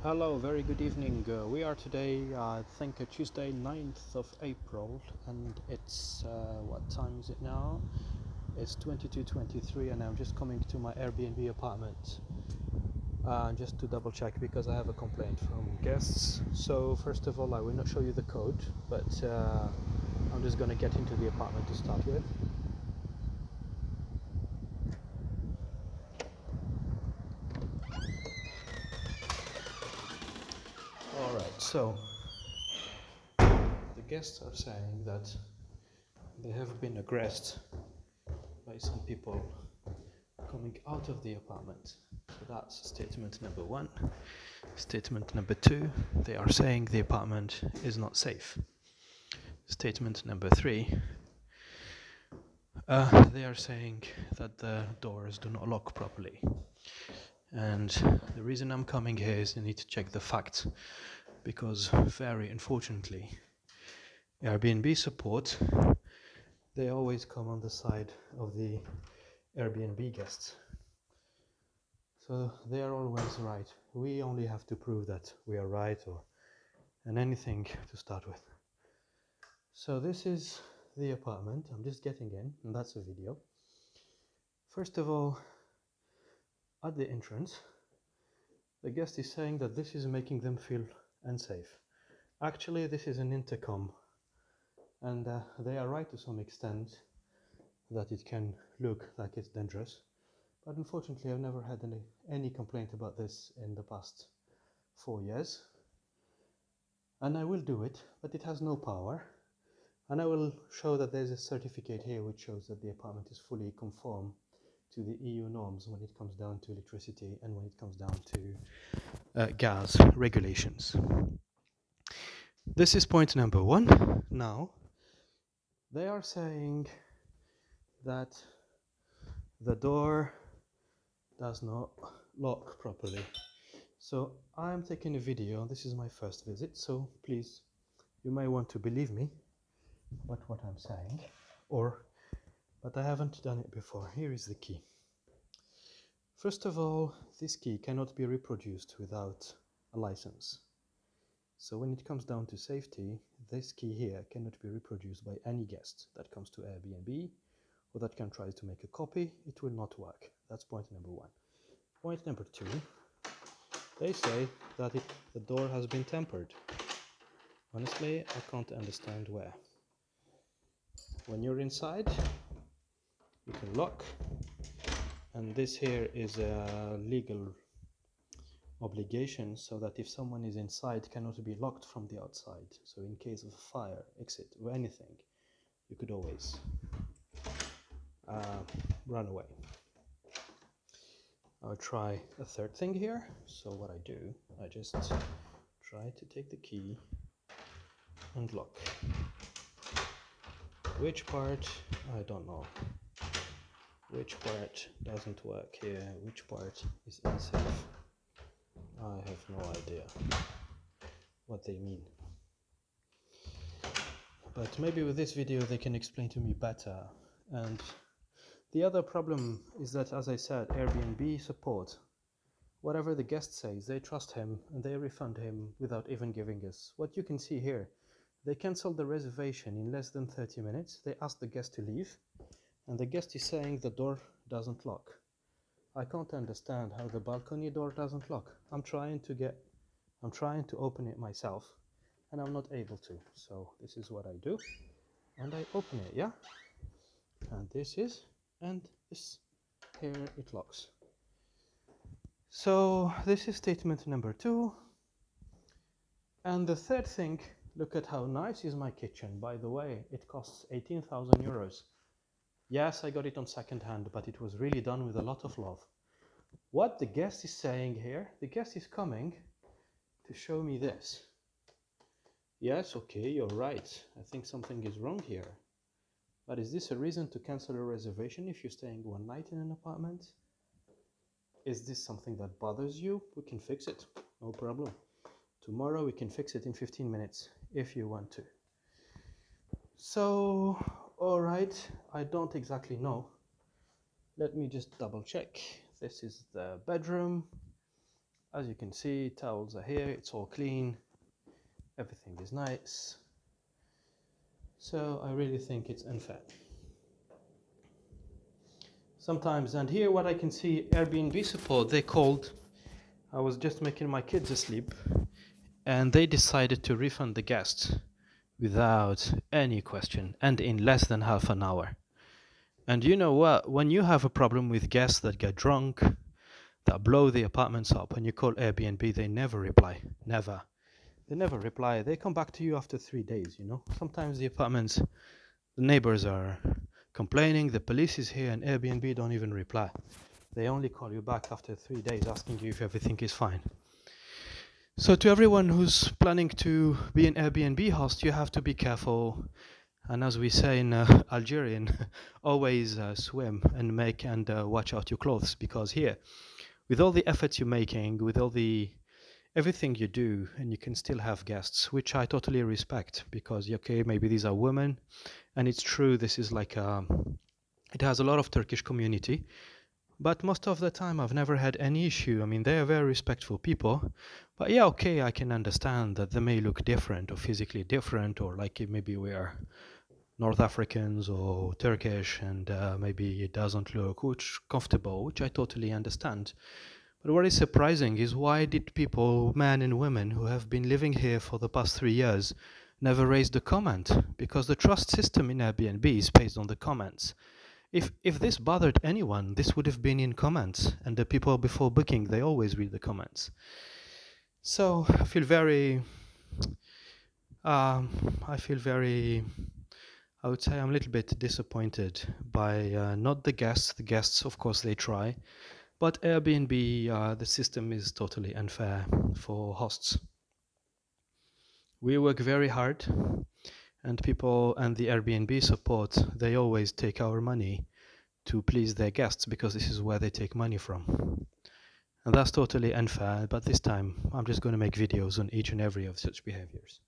Hello, very good evening. We are today, I think, Tuesday 9th of April, and it's what time is it now? It's 22:23, and I'm just coming to my Airbnb apartment just to double check because I have a complaint from guests. So, first of all, I will not show you the code, but I'm just gonna get into the apartment to start with. Alright, so the guests are saying that they have been aggressed by some people coming out of the apartment. So that's statement number one. Statement number two, they are saying the apartment is not safe. Statement number three, they are saying that the doors do not lock properly. And the reason I'm coming here is I need to check the facts, because very unfortunately, Airbnb support, they always come on the side of the Airbnb guests. So they are always right. We only have to prove that we are right and anything to start with. So this is the apartment. I'm just getting in, and that's a video. First of all, at the entrance, the guest is saying that this is making them feel unsafe. Actually, this is an intercom, and they are right to some extent that it can look like it's dangerous. But unfortunately, I've never had any complaint about this in the past 4 years. And I will do it, but it has no power. And I will show that there's a certificate here which shows that the apartment is fully conform to the EU norms when it comes down to electricity and when it comes down to gas regulations. This is point number one. Now, they are saying that the door does not lock properly. So I'm taking a video. This is my first visit, so please, you may want to believe me what I'm saying, but I haven't done it before. Here is the key. First of all, this key cannot be reproduced without a license. So when it comes down to safety, this key here cannot be reproduced by any guest that comes to Airbnb or that can try to make a copy. It will not work. That's point number one. Point number two, they say that the door has been tampered. Honestly, I can't understand where. When you're inside, you can lock, and this here is a legal obligation, so that if someone is inside, it cannot be locked from the outside. So in case of a fire, exit, or anything, you could always run away. I'll try a third thing here. So what I do, I just try to take the key and lock. Which part, I don't know. Which part doesn't work here, which part is unsafe. I have no idea what they mean. But maybe with this video they can explain to me better. And the other problem is that, as I said, Airbnb support. Whatever the guest says, they trust him and they refund him without even giving us. What you can see here, they cancelled the reservation in less than 30 minutes. They asked the guest to leave, and the guest is saying the door doesn't lock. I can't understand how the balcony door doesn't lock. I'm trying to open it myself, and I'm not able to. So this is what I do, and I open it, yeah? And this here it locks. So this is statement number two. And the third thing, look at how nice is my kitchen. By the way, it costs 18,000 euros. Yes, I got it on second hand, but it was really done with a lot of love. What the guest is saying here, the guest is coming to show me this. Yes, okay, you're right. I think something is wrong here. But is this a reason to cancel a reservation if you're staying one night in an apartment? Is this something that bothers you? We can fix it, no problem. Tomorrow we can fix it in 15 minutes if you want to. So, all right, I don't exactly know. Let me just double check. This is the bedroom. As you can see, towels are here, it's all clean, everything is nice. So I really think it's unfair. Sometimes, and here what I can see, Airbnb support, they called, I was just making my kids asleep, and they decided to refund the guests without any question and in less than half an hour. And you know what? When you have a problem with guests that get drunk, that blow the apartments up, and you call Airbnb, they never reply. Never. They never reply. They come back to you after 3 days, you know. Sometimes the apartments, the neighbors are complaining, the police is here, and Airbnb don't even reply. They only call you back after 3 days asking you if everything is fine. So to everyone who's planning to be an Airbnb host, you have to be careful. And as we say in Algerian, always swim and make and watch out your clothes, because here, with all the efforts you're making, with all the everything you do, and you can still have guests, which I totally respect, because okay, maybe these are women, and it's true, this is like it has a lot of Turkish community, but most of the time I've never had any issue. I mean, they are very respectful people, but yeah, okay, I can understand that they may look different or physically different, or like maybe we are North Africans or Turkish, and maybe it doesn't look comfortable, which I totally understand. But what is surprising is, why did people, men and women who have been living here for the past 3 years, never raised a comment? Because the trust system in Airbnb is based on the comments. If this bothered anyone, this would have been in comments, and the people before booking, they always read the comments. So I feel very, I would say I'm a little bit disappointed by not the guests. The guests, of course, they try. But Airbnb, the system is totally unfair for hosts. We work very hard, and people and the Airbnb support, they always take our money to please their guests, because this is where they take money from. And that's totally unfair, but this time I'm just going to make videos on each and every of such behaviors.